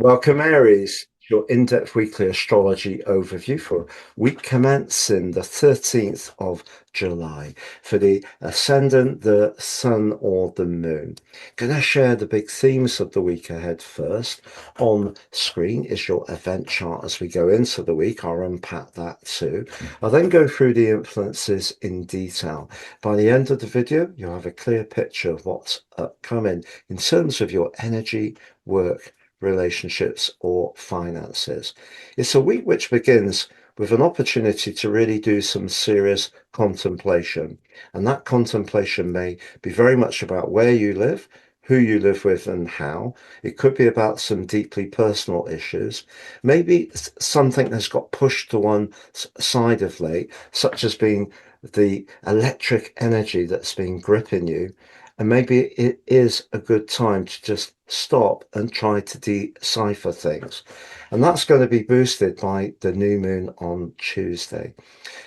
Welcome, Aries, your in-depth weekly astrology overview for week commencing the 13th of July for the ascendant, the sun, or the moon. Going to share the big themes of the week ahead first. On screen is your event chart as we go into the week. I'll unpack that too. I'll then go through the influences in detail. By the end of the video, you'll have a clear picture of what's upcoming in terms of your energy, work, relationships, or finances. It's a week which begins with an opportunity to really do some serious contemplation. And that contemplation may be very much about where you live, who you live with, and how. It could be about some deeply personal issues. Maybe something has got pushed to one side of late, such as being the electric energy that's been gripping you. And maybe it is a good time to just stop and try to decipher things. And that's going to be boosted by the new moon on Tuesday.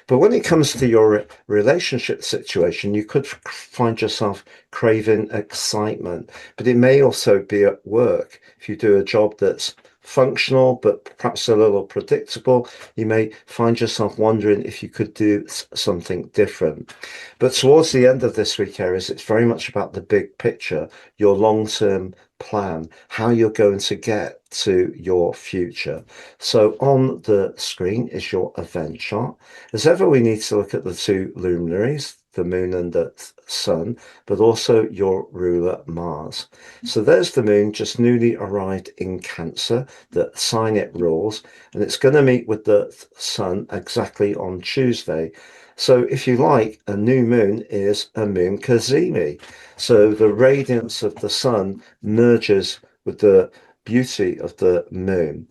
But when it comes to your relationship situation, you could find yourself craving excitement, but it may also be at work. If you do a job that's functional, but perhaps a little predictable, you may find yourself wondering if you could do something different. But towards the end of this week, Aries, it's very much about the big picture, your long-term plan, how you're going to get to your future. So on the screen is your event chart. As ever, we need to look at the two luminaries, the moon and the sun, but also your ruler Mars. So there's the moon just newly arrived in Cancer, the sign it rules, and it's going to meet with the sun exactly on Tuesday. So if you like, a new moon is a moon cazimi. So the radiance of the sun merges with the beauty of the moon.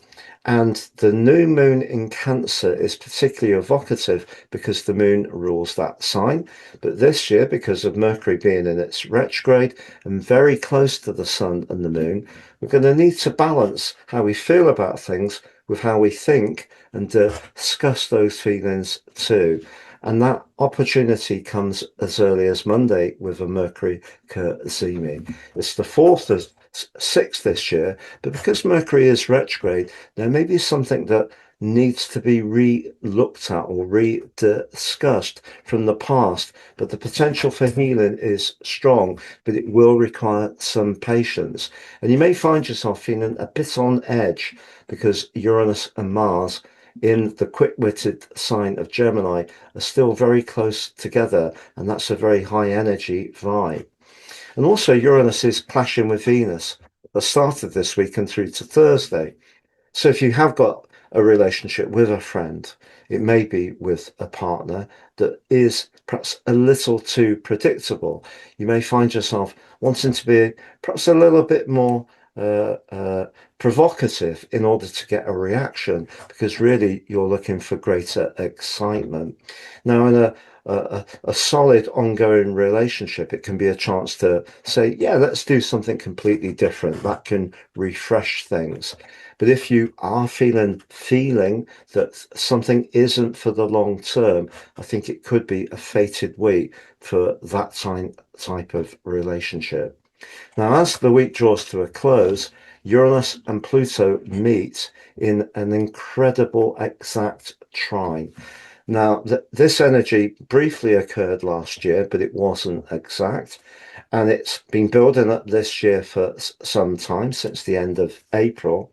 And the new moon in Cancer is particularly evocative because the moon rules that sign. But this year, because of Mercury being in its retrograde and very close to the sun and the moon, we're going to need to balance how we feel about things with how we think and discuss those feelings too. And that opportunity comes as early as Monday with a Mercury cazimi. It's the fourth of six this year, but because Mercury is retrograde, there may be something that needs to be re-looked at or re-discussed from the past, but the potential for healing is strong, but it will require some patience. And you may find yourself feeling a bit on edge because Uranus and Mars in the quick-witted sign of Gemini are still very close together, and that's a very high energy vibe. And also Uranus is clashing with Venus at the start of this week and through to Thursday. So if you have got a relationship with a friend, it may be with a partner that is perhaps a little too predictable. You may find yourself wanting to be perhaps a little bit more provocative in order to get a reaction because really you're looking for greater excitement. Now, in a solid ongoing relationship, it can be a chance to say, yeah, let's do something completely different. That can refresh things. But if you are feeling that something isn't for the long term, I think it could be a fated week for that type of relationship. Now, as the week draws to a close, Uranus and Pluto meet in an incredible exact trine. Now, this energy briefly occurred last year, but it wasn't exact. And it's been building up this year for some time, since the end of April.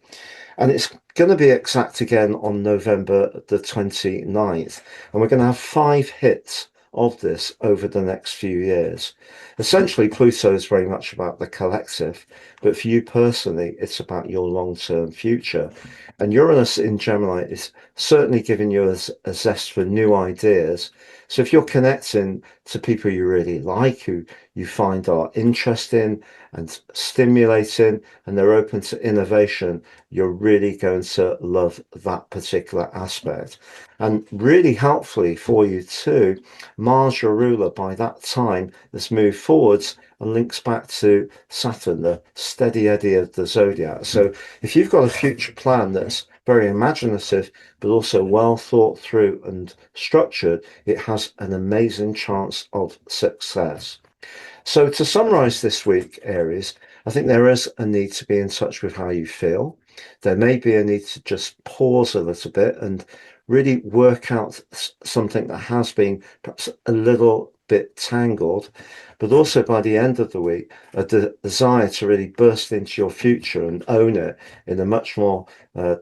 And it's going to be exact again on November the 29th. And we're going to have 5 hits of this over the next few years. Essentially, Pluto is very much about the collective, but for you personally, it's about your long-term future. And Uranus in Gemini is certainly giving you a zest for new ideas. So if you're connecting to people you really like, who you find are interesting and stimulating, and they're open to innovation, you're really going to love that particular aspect. And really helpfully for you too, Mars, your ruler, by that time has moved forwards and links back to Saturn, the steady Eddie of the Zodiac. So if you've got a future plan that's very imaginative, but also well thought through and structured, it has an amazing chance of success. So to summarize this week, Aries, I think there is a need to be in touch with how you feel. There may be a need to just pause a little bit and really work out something that has been perhaps a little bit tangled, but also by the end of the week, a desire to really burst into your future and own it in a much more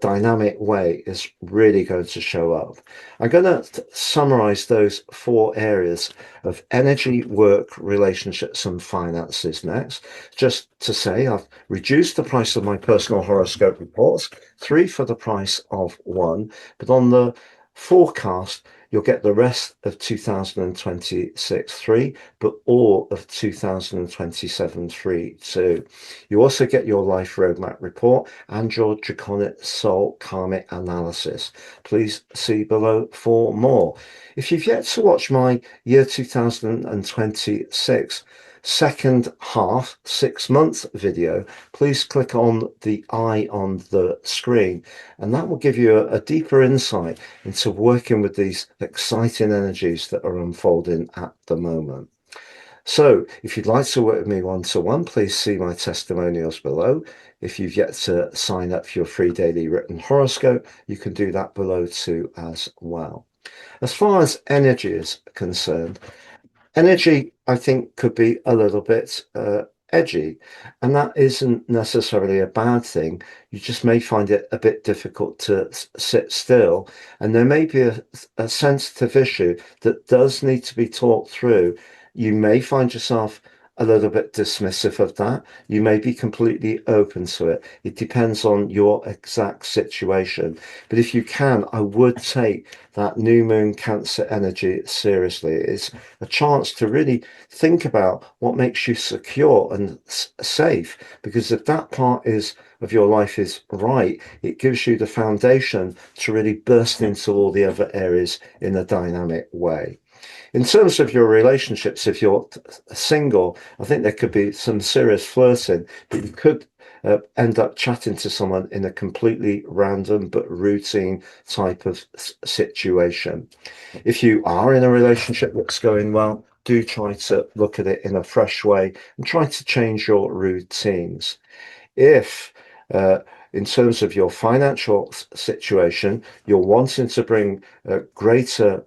dynamic way is really going to show up. I'm going to summarize those four areas of energy, work, relationships, and finances next. Just to say, I've reduced the price of my personal horoscope reports, 3 for the price of 1, but on the forecast, you'll get the rest of 2026 3, but all of 2027 3 too. You also get your life roadmap report and your draconic soul karmic analysis. Please see below for more. If you've yet to watch my year 2026 second half 6-month video, please click on the eye on the screen, and that will give you a deeper insight into working with these exciting energies that are unfolding at the moment. So if you'd like to work with me one-to-one, please see my testimonials below. If you've yet to sign up for your free daily written horoscope, you can do that below too as well. As far as energy is concerned, energy, I think, could be a little bit edgy, and that isn't necessarily a bad thing. You just may find it a bit difficult to sit still, and there may be a sensitive issue that does need to be talked through. You may find yourself a little bit dismissive of that. You may be completely open to it. It depends on your exact situation. But if you can, I would take that new moon Cancer energy seriously. It's a chance to really think about what makes you secure and safe, because if that part of your life is right, it gives you the foundation to really burst into all the other areas in a dynamic way. In terms of your relationships, if you're single, I think there could be some serious flirting, but you could end up chatting to someone in a completely random but routine type of situation. If you are in a relationship that's going well, do try to look at it in a fresh way and try to change your routines. If in terms of your financial situation, you're wanting to bring a greater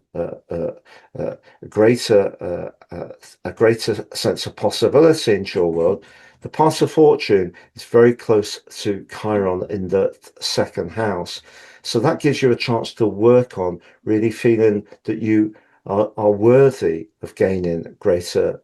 sense of possibility into your world, the path of fortune is very close to Chiron in the second house. So that gives you a chance to work on really feeling that you are worthy of gaining greater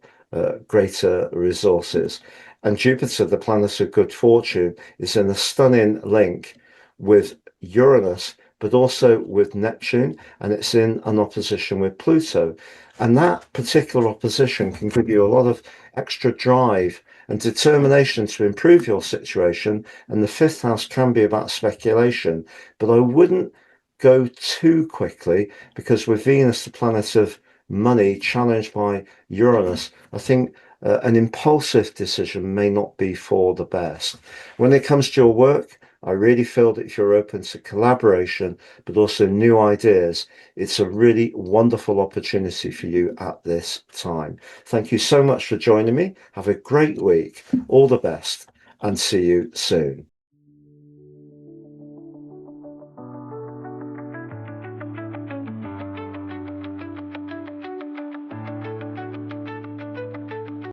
resources. And Jupiter, the planet of good fortune, is in a stunning link with Uranus, but also with Neptune, and it's in an opposition with Pluto. And that particular opposition can give you a lot of extra drive and determination to improve your situation. And the fifth house can be about speculation, but I wouldn't go too quickly, because with Venus, the planet of money, challenged by Uranus, I think an impulsive decision may not be for the best. When it comes to your work, I really feel that if you're open to collaboration, but also new ideas, it's a really wonderful opportunity for you at this time. Thank you so much for joining me. Have a great week. All the best, and see you soon.